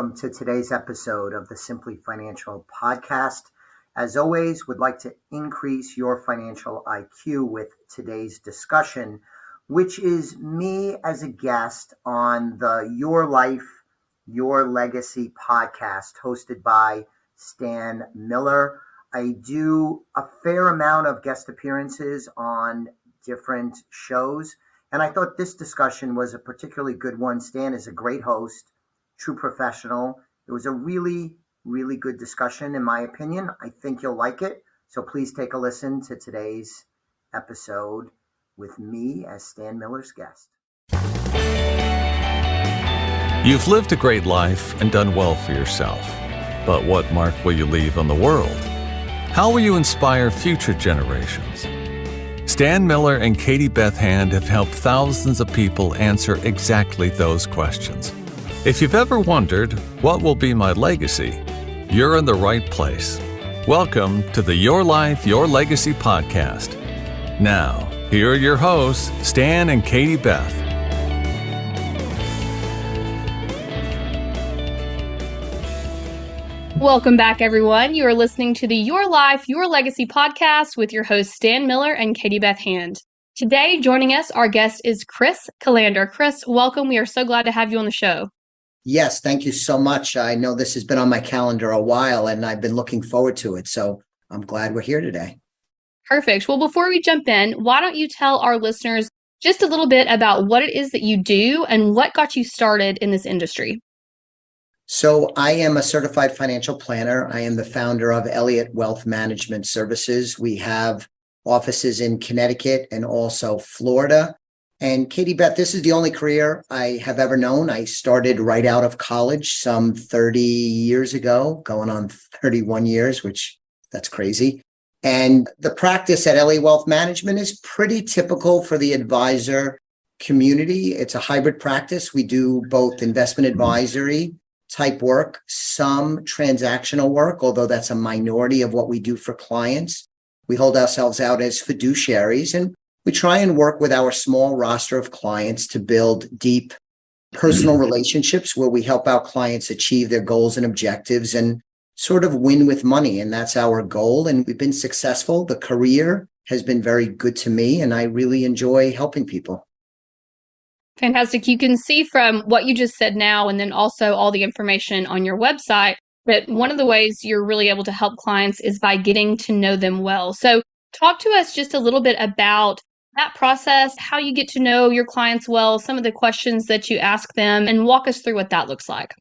welcome to today's episode of the Simply Financial podcast. As always, would like to increase your financial IQ with today's discussion, which is me as a guest on the Your Life, Your Legacy podcast hosted by Stan Miller. I do a fair amount of guest appearances on different shows, and I thought this discussion was a particularly good one. Stan is a great host, true professional. It was a really, really good discussion, in my opinion. I think you'll like it. So please take a listen to today's episode with me as Stan Miller's guest. You've lived a great life and done well for yourself. But what mark will you leave on the world? How will you inspire future generations? Stan Miller and Katie Beth Hand have helped thousands of people answer exactly those questions. If you've ever wondered, what will be my legacy? You're in the right place. Welcome to the Your Life, Your Legacy podcast. Now, here are your hosts, Stan and Katie Beth. Welcome back, everyone. You are listening to the Your Life, Your Legacy podcast with your hosts, Stan Miller and Katie Beth Hand. Today, joining us, our guest is Chris Callander. Chris, welcome. We are so glad to have you on the show. Yes, thank you so much. I know this has been on my calendar a while, and I've been looking forward to it. So I'm glad we're here today. Perfect. Well, before we jump in, why don't you tell our listeners just a little bit about what it is that you do and what got you started in this industry? So I am a certified financial planner. I am the founder of Elliott Wealth Management Services. We have offices in Connecticut and also Florida. And Katie Beth, this is the only career I have ever known. I started right out of college some 30 years ago, going on 31 years, which that's crazy. And the practice at Elliott Wealth Management is pretty typical for the advisor community. It's a hybrid practice. We do both investment advisory type work, some transactional work, although that's a minority of what we do for clients. We hold ourselves out as fiduciaries, and we try and work with our small roster of clients to build deep personal relationships where we help our clients achieve their goals and objectives and sort of win with money. And that's our goal. And we've been successful. The career has been very good to me, and I really enjoy helping people. Fantastic. You can see from what you just said now, and then also all the information on your website, that one of the ways you're really able to help clients is by getting to know them well. So talk to us just a little bit about that process, how you get to know your clients well, some of the questions that you ask them, and walk us through what that looks like.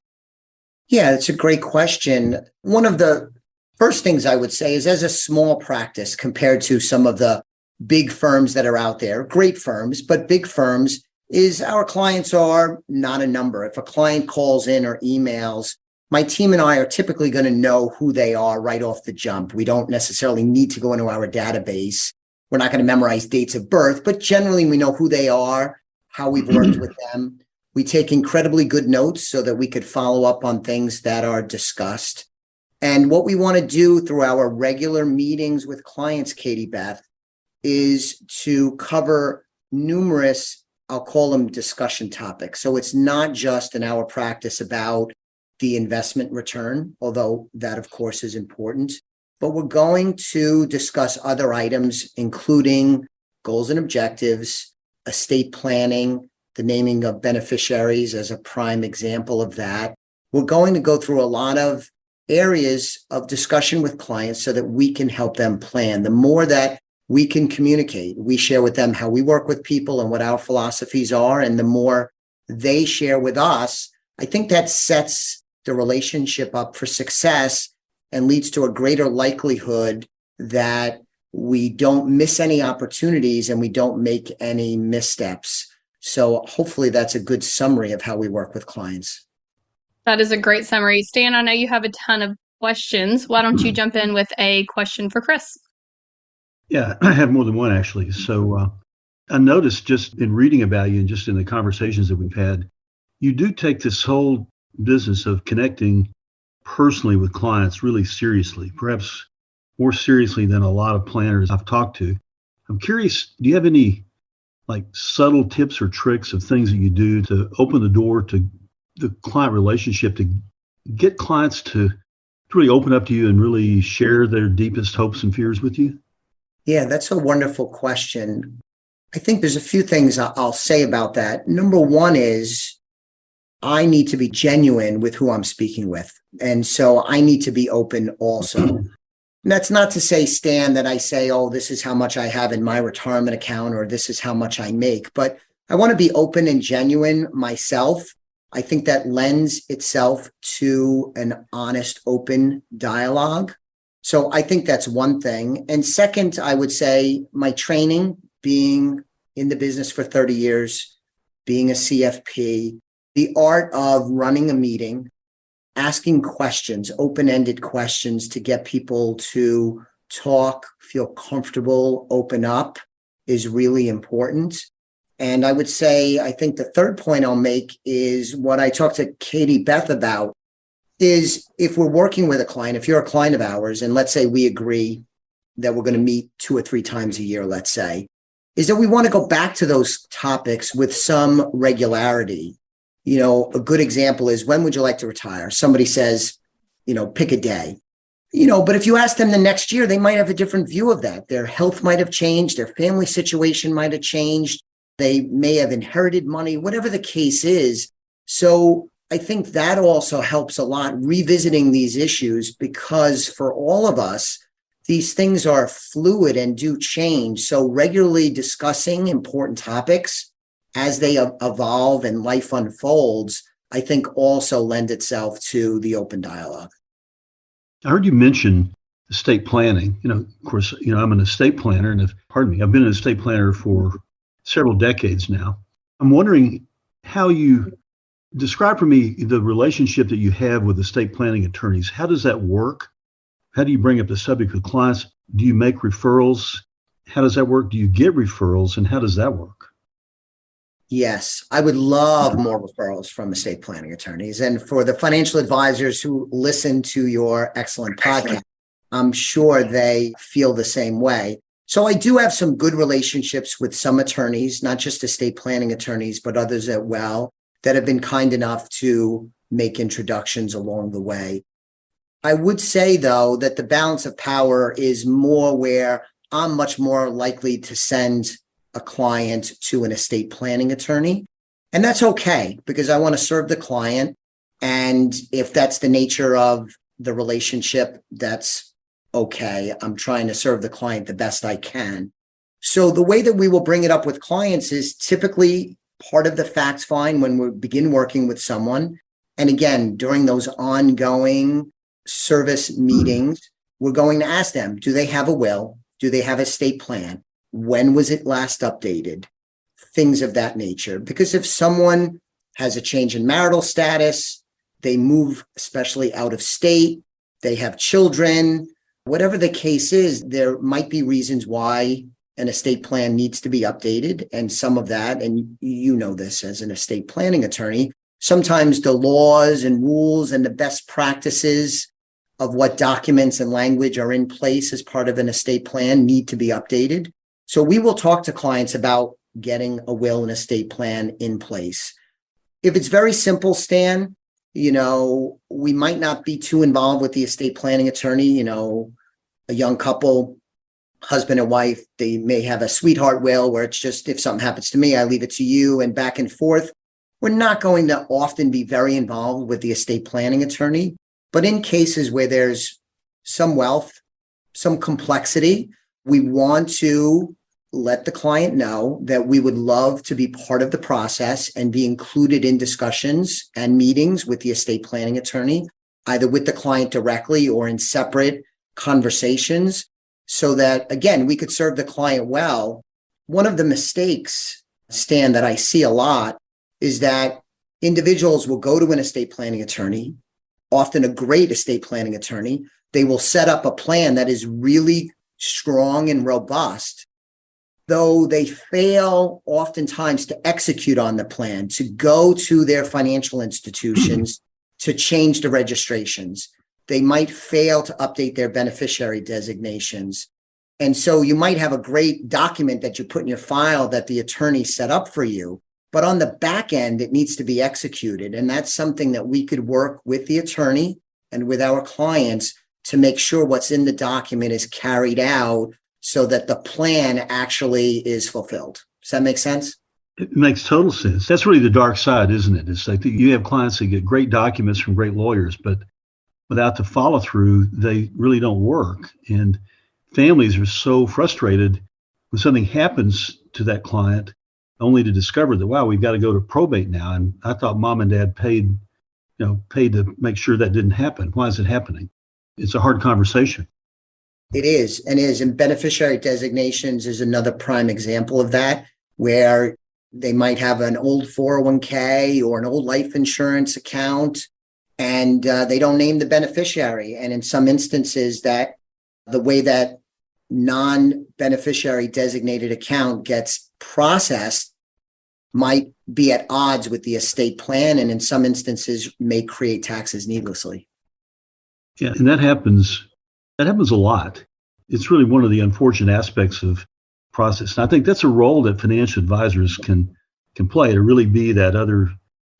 Yeah, it's a great question. One of the first things I would say is, as a small practice compared to some of the big firms that are out there, great firms, but big firms, is our clients are not a number. If a client calls in or emails, my team and I are typically going to know who they are right off the jump. We don't necessarily need to go into our database. We're not going to memorize dates of birth, but generally we know who they are, how we've worked with them. We take incredibly good notes so that we could follow up on things that are discussed. And what we want to do through our regular meetings with clients, Katie Beth, is to cover numerous, I'll call them discussion topics. So it's not just in our practice about the investment return, although that, of course, is important. But we're going to discuss other items, including goals and objectives, estate planning, the naming of beneficiaries as a prime example of that. We're going to go through a lot of areas of discussion with clients so that we can help them plan. The more that we can communicate, we share with them how we work with people and what our philosophies are, and the more they share with us, I think that sets the relationship up for success and leads to a greater likelihood that we don't miss any opportunities and we don't make any missteps. So hopefully that's a good summary of how we work with clients. That is a great summary. Stan, I know you have a ton of questions. Why don't you jump in with a question for Chris? Yeah, I have more than one, actually. So I noticed just in reading about you and just in the conversations that we've had, you do take this whole business of connecting personally with clients really seriously, perhaps more seriously than a lot of planners I've talked to. I'm curious, do you have any subtle tips or tricks of things that you do to open the door to the client relationship to get clients to really open up to you and really share their deepest hopes and fears with you? Yeah, that's a wonderful question. I think there's a few things I'll say about that. Number one is I need to be genuine with who I'm speaking with. And so I need to be open also. And that's not to say, Stan, that I say, oh, this is how much I have in my retirement account or this is how much I make. But I want to be open and genuine myself. I think that lends itself to an honest, open dialogue. So I think that's one thing. And second, I would say my training, being in the business for 30 years, being a CFP, the art of running a meeting, asking questions, open-ended questions to get people to talk, feel comfortable, open up is really important. And I would say, I think the third point I'll make is what I talked to Katie Beth about is if we're working with a client, if you're a client of ours, and let's say we agree that we're going to meet 2 or 3 times a year, let's say, is that we want to go back to those topics with some regularity. A good example is, when would you like to retire? Somebody says, pick a day. But if you ask them the next year, they might have a different view of that. Their health might have changed. Their family situation might have changed. They may have inherited money, whatever the case is. So I think that also helps a lot, revisiting these issues, because for all of us, these things are fluid and do change. So regularly discussing important topics as they evolve and life unfolds, I think also lend itself to the open dialogue. I heard you mention estate planning. Of course, I'm an estate planner, and I've been an estate planner for several decades now. I'm wondering how you describe for me the relationship that you have with estate planning attorneys. How does that work? How do you bring up the subject with clients? Do you make referrals? How does that work? Do you get referrals, and how does that work? Yes, I would love more referrals from estate planning attorneys. And for the financial advisors who listen to your excellent podcast, I'm sure they feel the same way. So I do have some good relationships with some attorneys, not just estate planning attorneys, but others as well, that have been kind enough to make introductions along the way. I would say, though, that the balance of power is more where I'm much more likely to send a client to an estate planning attorney. And that's okay, because I want to serve the client. And if that's the nature of the relationship, that's okay. I'm trying to serve the client the best I can. So the way that we will bring it up with clients is typically part of the facts find when we begin working with someone. And again, during those ongoing service meetings, we're going to ask them, do they have a will? Do they have a estate plan? When was it last updated? Things of that nature. Because if someone has a change in marital status, they move, especially out of state, they have children, whatever the case is, there might be reasons why an estate plan needs to be updated. And some of that, and you know this as an estate planning attorney, sometimes the laws and rules and the best practices of what documents and language are in place as part of an estate plan need to be updated. So we will talk to clients about getting a will and estate plan in place. If it's very simple, Stan, we might not be too involved with the estate planning attorney. A young couple, husband and wife, they may have a sweetheart will where it's just, if something happens to me, I leave it to you, and back and forth. We're not going to often be very involved with the estate planning attorney. But in cases where there's some wealth, some complexity, we want to let the client know that we would love to be part of the process and be included in discussions and meetings with the estate planning attorney, either with the client directly or in separate conversations, so that, again, we could serve the client well. One of the mistakes, Stan, that I see a lot is that individuals will go to an estate planning attorney, often a great estate planning attorney. They will set up a plan that is really strong and robust, though they fail oftentimes to execute on the plan, to go to their financial institutions to change the registrations. They might fail to update their beneficiary designations. And so you might have a great document that you put in your file that the attorney set up for you, But on the back end, it needs to be executed. And that's something that we could work with the attorney and with our clients to make sure what's in the document is carried out so that the plan actually is fulfilled. Does that make sense? It makes total sense. That's really the dark side, isn't it? It's like you have clients that get great documents from great lawyers, but without the follow through, they really don't work. And families are so frustrated when something happens to that client only to discover that, wow, we've got to go to probate now. And I thought mom and dad paid to make sure that didn't happen. Why is it happening? It's a hard conversation. It is. And beneficiary designations is another prime example of that, where they might have an old 401k or an old life insurance account, and they don't name the beneficiary. And in some instances, that the way that non-beneficiary designated account gets processed might be at odds with the estate plan, and in some instances may create taxes needlessly. Yeah, and that happens a lot. It's really one of the unfortunate aspects of process. And I think that's a role that financial advisors can play, to really be that other,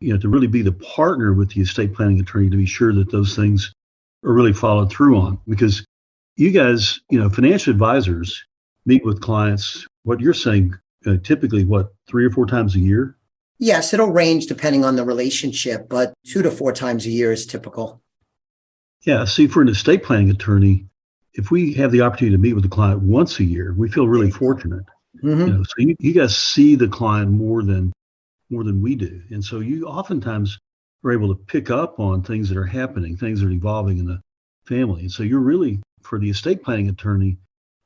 to really be the partner with the estate planning attorney to be sure that those things are really followed through on. Because you guys, financial advisors meet with clients, what you're saying, typically 3 or 4 times a year? Yes, it'll range depending on the relationship, but 2 to 4 times a year is typical. Yeah, see, for an estate planning attorney, if we have the opportunity to meet with the client once a year, we feel really fortunate. Mm-hmm. So you guys see the client more than we do, and so you oftentimes are able to pick up on things that are happening, things that are evolving in the family. And so you're really, for the estate planning attorney,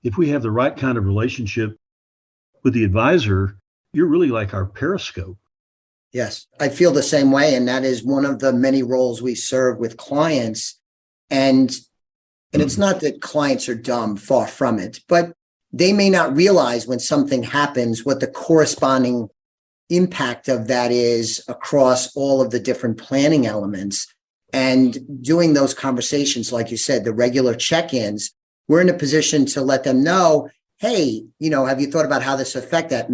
if we have the right kind of relationship with the advisor, you're really like our periscope. Yes, I feel the same way, and that is one of the many roles we serve with clients. And it's not that clients are dumb, far from it, but they may not realize when something happens what the corresponding impact of that is across all of the different planning elements. And doing those conversations, like you said, the regular check-ins, we're in a position to let them know, hey, have you thought about how this affect that?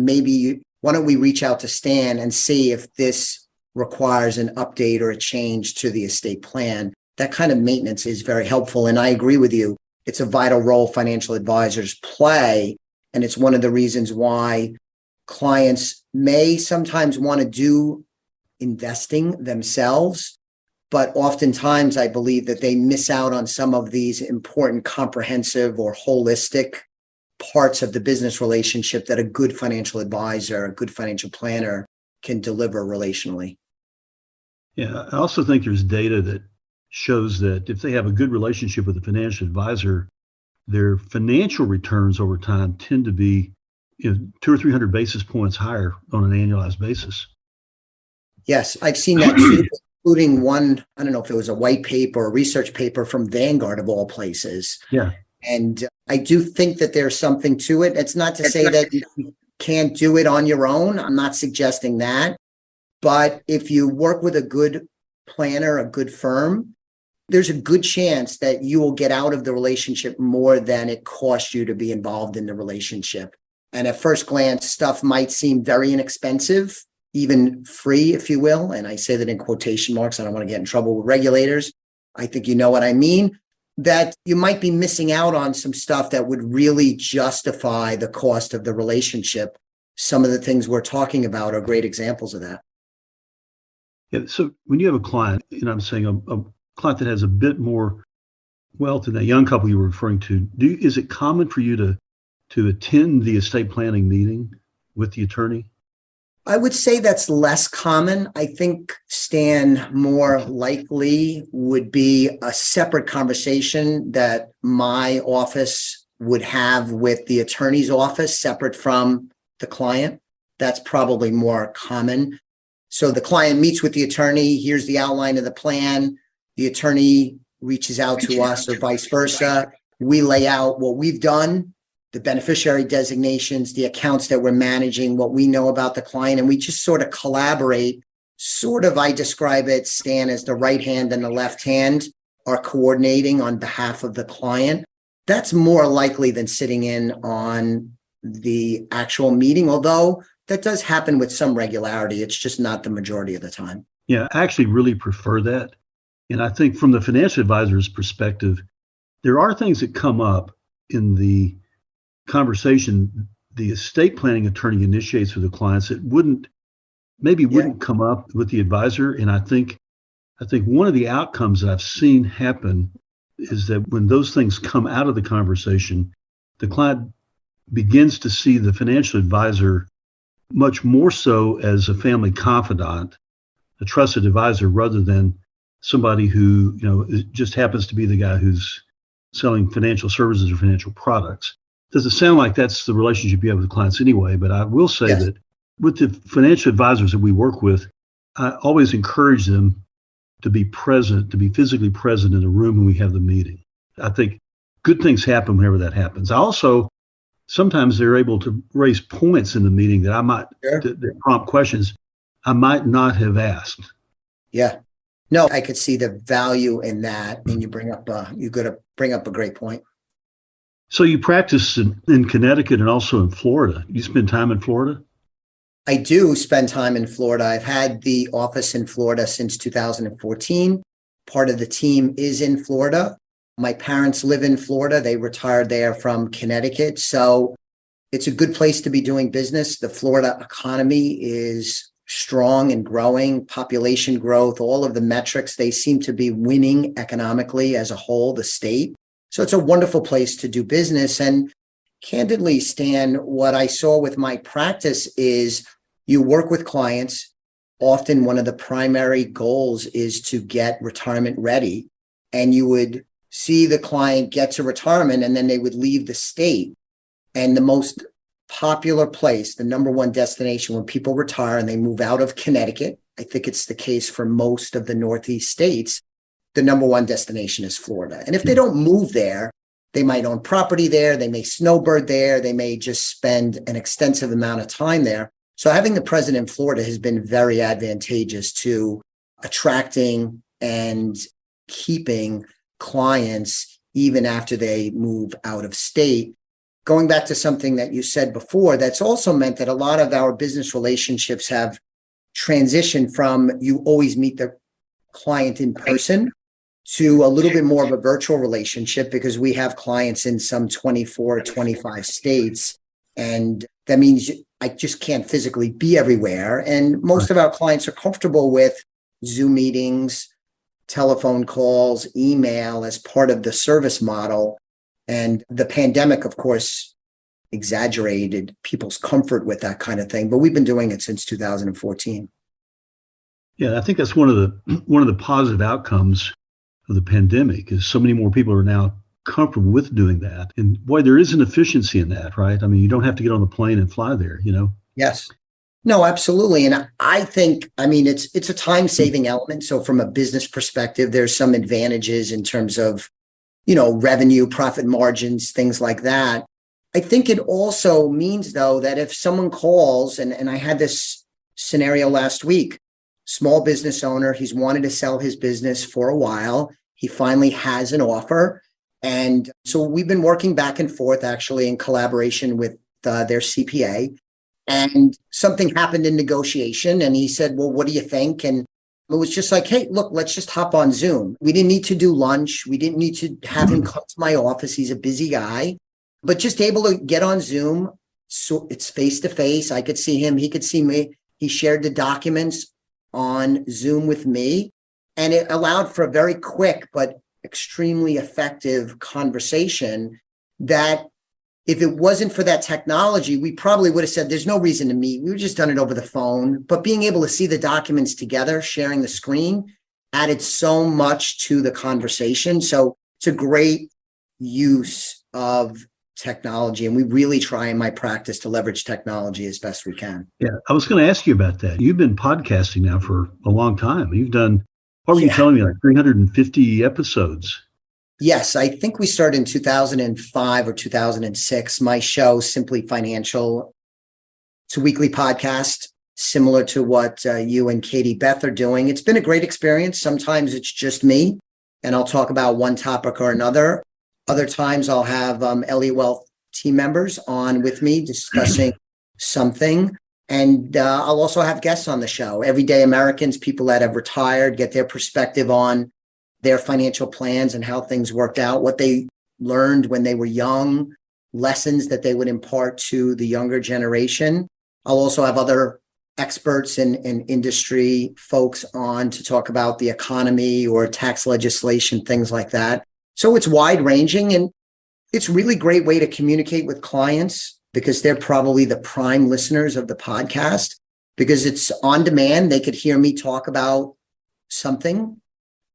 Why don't we reach out to Stan and see if this requires an update or a change to the estate plan? That kind of maintenance is very helpful. And I agree with you. It's a vital role financial advisors play. And it's one of the reasons why clients may sometimes want to do investing themselves. But oftentimes, I believe that they miss out on some of these important comprehensive or holistic parts of the business relationship that a good financial advisor, a good financial planner can deliver relationally. Yeah, I also think there's data that shows that if they have a good relationship with a financial advisor, their financial returns over time tend to be 200 or 300 basis points higher on an annualized basis. Yes, I've seen that too, including one, I don't know if it was a white paper or a research paper from Vanguard of all places. Yeah. And I do think that there's something to it. It's not to say that you can't do it on your own. I'm not suggesting that. But if you work with a good planner, a good firm, there's a good chance that you will get out of the relationship more than it cost you to be involved in the relationship. And at first glance, stuff might seem very inexpensive, even free, if you will. And I say that in quotation marks. I don't want to get in trouble with regulators. I think you know what I mean. That you might be missing out on some stuff that would really justify the cost of the relationship. Some of the things we're talking about are great examples of that. Yeah. So when you have a client, I'm saying a client that has a bit more wealth than that young couple you were referring to, is it common for you to attend the estate planning meeting with the attorney? I would say that's less common. I think, Stan, more likely would be a separate conversation that my office would have with the attorney's office, separate from the client. That's probably more common. So the client meets with the attorney. Here's the outline of the plan. The attorney reaches out to us or vice versa. We lay out what we've done, the beneficiary designations, the accounts that we're managing, what we know about the client, and we just sort of collaborate. I describe it, Stan, as the right hand and the left hand are coordinating on behalf of the client. That's more likely than sitting in on the actual meeting, although that does happen with some regularity. It's just not the majority of the time. Yeah, I actually really prefer that. And I think from the financial advisor's perspective, there are things that come up in the conversation the estate planning attorney initiates with the clients that wouldn't come up with the advisor. And I think one of the outcomes that I've seen happen is that when those things come out of the conversation, the client begins to see the financial advisor much more so as a family confidant, a trusted advisor, rather than somebody who, just happens to be the guy who's selling financial services or financial products. Doesn't sound like that's the relationship you have with clients anyway, but I will say that with the financial advisors that we work with, I always encourage them to be present, to be physically present in the room when we have the meeting. I think good things happen whenever that happens. Sometimes they're able to raise points in the meeting that I might, that prompt questions I might not have asked. Yeah. No, I could see the value in that. And you bring up a great point. So you practice in Connecticut and also in Florida. You spend time in Florida? I do spend time in Florida. I've had the office in Florida since 2014. Part of the team is in Florida. My parents live in Florida. They retired there from Connecticut. So it's a good place to be doing business. The Florida economy is strong and growing, population growth, all of the metrics, they seem to be winning economically as a whole, the state. So it's a wonderful place to do business. And candidly, Stan, what I saw with my practice is you work with clients. Often one of the primary goals is to get retirement ready. And you would see the client get to retirement and then they would leave the state. And the most popular place, the number one destination when people retire and they move out of Connecticut, I think it's the case for most of the Northeast states, the number one destination is Florida. And if they don't move there, they might own property there, they may snowbird there, they may just spend an extensive amount of time there. So having the presence in Florida has been very advantageous to attracting and keeping clients even after they move out of state. Going back to something that you said before, that's also meant that a lot of our business relationships have transitioned from you always meet the client in person to a little bit more of a virtual relationship because we have clients in some 24, 25 states. And that means I just can't physically be everywhere. And most of our clients are comfortable with Zoom meetings, telephone calls, email as part of the service model. And the pandemic, of course, exaggerated people's comfort with that kind of thing. But we've been doing it since 2014. Yeah, I think that's one of the positive outcomes of the pandemic is so many more people are now comfortable with doing that. And boy, there is an efficiency in that, right? I mean, you don't have to get on the plane and fly there, Yes. No, absolutely. And I think, it's a time-saving element. So from a business perspective, there's some advantages in terms of revenue, profit margins, things like that. I think it also means, though, that if someone calls, and I had this scenario last week, small business owner, he's wanted to sell his business for a while. He finally has an offer. And so we've been working back and forth, actually, in collaboration with their CPA. And something happened in negotiation. And he said, well, what do you think? And it was just like, hey, look, let's just hop on Zoom. We didn't need to do lunch. We didn't need to have him come to my office. He's a busy guy, but just able to get on Zoom. So it's face to face. I could see him. He could see me. He shared the documents on Zoom with me. And it allowed for a very quick but extremely effective conversation that if it wasn't for that technology, we probably would have said there's no reason to meet. We would just done it over the phone. But being able to see the documents together, sharing the screen, added so much to the conversation. So it's a great use of technology. And we really try in my practice to leverage technology as best we can. Yeah, I was going to ask you about that. You've been podcasting now for a long time. You've done, what were you telling me, like 350 episodes? Yes, I think we started in 2005 or 2006. My show, Simply Financial, it's a weekly podcast similar to what you and Katie Beth are doing. It's been a great experience. Sometimes it's just me, and I'll talk about one topic or another. Other times I'll have Elliott Wealth team members on with me discussing something. And I'll also have guests on the show, everyday Americans, people that have retired, get their perspective on their financial plans and how things worked out, what they learned when they were young, lessons that they would impart to the younger generation. I'll also have other experts and industry folks on to talk about the economy or tax legislation, things like that. So it's wide ranging, and it's really great way to communicate with clients because they're probably the prime listeners of the podcast because it's on demand. They could hear me talk about something,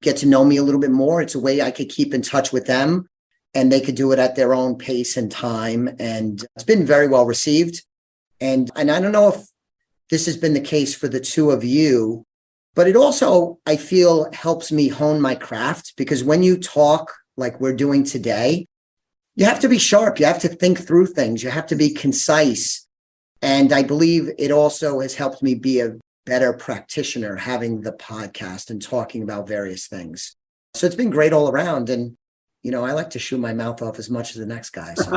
get to know me a little bit more. It's a way I could keep in touch with them and they could do it at their own pace and time. And it's been very well received. And I don't know if this has been the case for the two of you, but it also, I feel, helps me hone my craft because when you talk like we're doing today, you have to be sharp. You have to think through things. You have to be concise. And I believe it also has helped me be a better practitioner having the podcast and talking about various things. So it's been great all around. And, I like to shoot my mouth off as much as the next guy. So.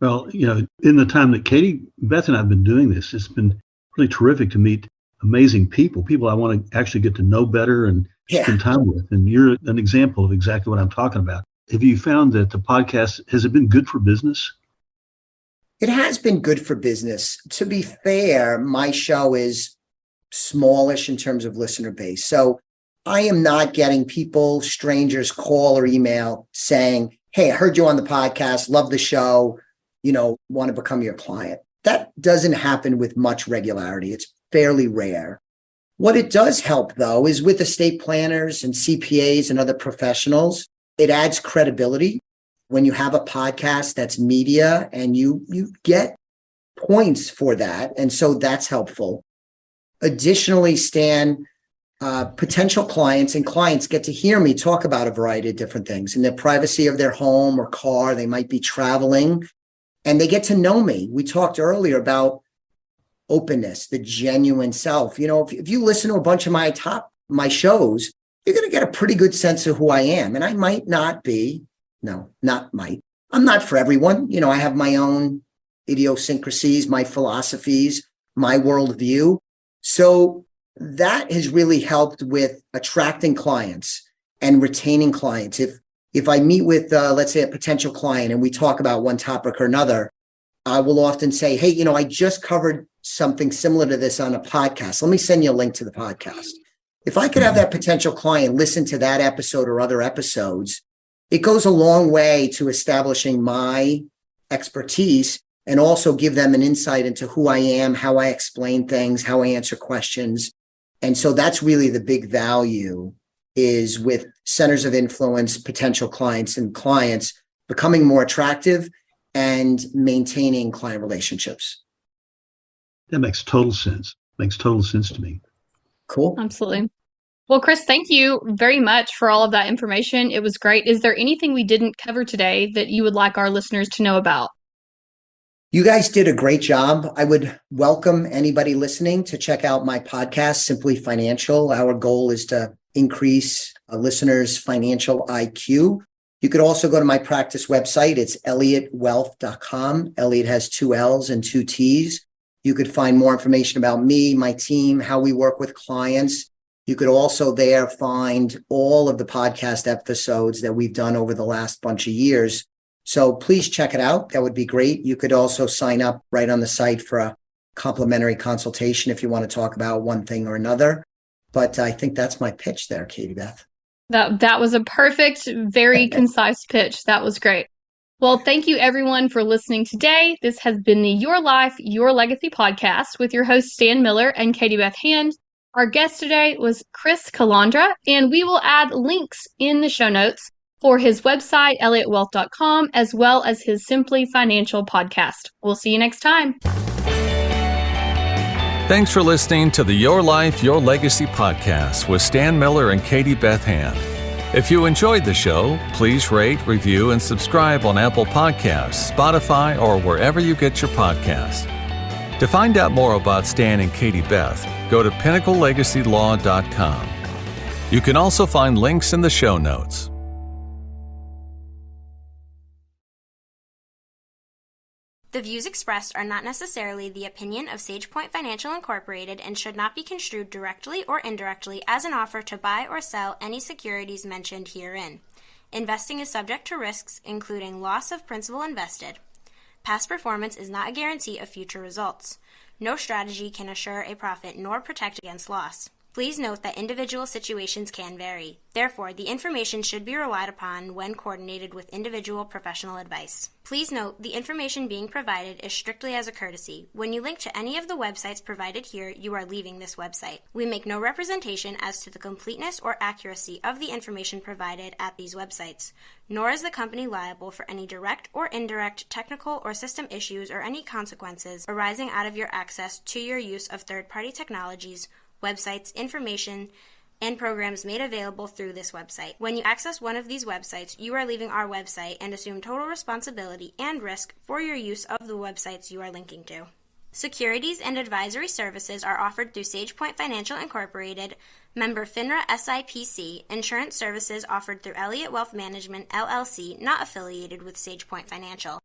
Well, in the time that Katie, Beth, and I have been doing this, it's been really terrific to meet amazing people I want to actually get to know better and spend time with. And you're an example of exactly what I'm talking about. Have you found that the podcast, has it been good for business? It has been good for business. To be fair, my show is smallish in terms of listener base. So I am not getting people, strangers call or email saying, hey, I heard you on the podcast, love the show, want to become your client. That doesn't happen with much regularity. It's fairly rare. What it does help, though, is with estate planners and CPAs and other professionals, it adds credibility when you have a podcast that's media and you get points for that. And so that's helpful. Additionally, Stan, potential clients and clients get to hear me talk about a variety of different things in the privacy of their home or car. They might be traveling and they get to know me. We talked earlier about openness, the genuine self. If you listen to a bunch of my shows, you're going to get a pretty good sense of who I am. And I might not be, I'm not for everyone. I have my own idiosyncrasies, my philosophies, my worldview. So that has really helped with attracting clients and retaining clients. If I meet with, let's say, a potential client and we talk about one topic or another, I will often say, hey, I just covered something similar to this on a podcast. Let me send you a link to the podcast. If I could have that potential client listen to that episode or other episodes, it goes a long way to establishing my expertise and also give them an insight into who I am, how I explain things, how I answer questions. And so that's really the big value is with centers of influence, potential clients and clients becoming more attractive and maintaining client relationships. That makes total sense. Makes total sense to me. Cool. Absolutely. Well, Chris, thank you very much for all of that information. It was great. Is there anything we didn't cover today that you would like our listeners to know about? You guys did a great job. I would welcome anybody listening to check out my podcast, Simply Financial. Our goal is to increase a listener's financial IQ. You could also go to my practice website. It's elliottwealth.com. Elliott has 2 L's and 2 T's. You could find more information about me, my team, how we work with clients. You could also there find all of the podcast episodes that we've done over the last bunch of years. So please check it out. That would be great. You could also sign up right on the site for a complimentary consultation if you want to talk about one thing or another. But I think that's my pitch there, Katie Beth. That was a perfect, very concise pitch. That was great. Well, thank you everyone for listening today. This has been the Your Life, Your Legacy podcast with your hosts Stan Miller and Katie Beth Hand. Our guest today was Chris Calandra, and we will add links in the show notes for his website, elliottwealth.com, as well as his Simply Financial podcast. We'll see you next time. Thanks for listening to the Your Life, Your Legacy podcast with Stan Miller and Katie Beth Hand. If you enjoyed the show, please rate, review, and subscribe on Apple Podcasts, Spotify, or wherever you get your podcasts. To find out more about Stan and Katie Beth, go to pinnaclelegacylaw.com. You can also find links in the show notes. The views expressed are not necessarily the opinion of SagePoint Financial Incorporated and should not be construed directly or indirectly as an offer to buy or sell any securities mentioned herein. Investing is subject to risks, including loss of principal invested. Past performance is not a guarantee of future results. No strategy can assure a profit nor protect against loss. Please note that individual situations can vary. Therefore, the information should be relied upon when coordinated with individual professional advice. Please note, the information being provided is strictly as a courtesy. When you link to any of the websites provided here, you are leaving this website. We make no representation as to the completeness or accuracy of the information provided at these websites, nor is the company liable for any direct or indirect technical or system issues or any consequences arising out of your access to your use of third-party technologies, websites, information, and programs made available through this website. When you access one of these websites, you are leaving our website and assume total responsibility and risk for your use of the websites you are linking to. Securities and advisory services are offered through SagePoint Financial Incorporated, member FINRA SIPC. Insurance services offered through Elliott Wealth Management, LLC, not affiliated with SagePoint Financial.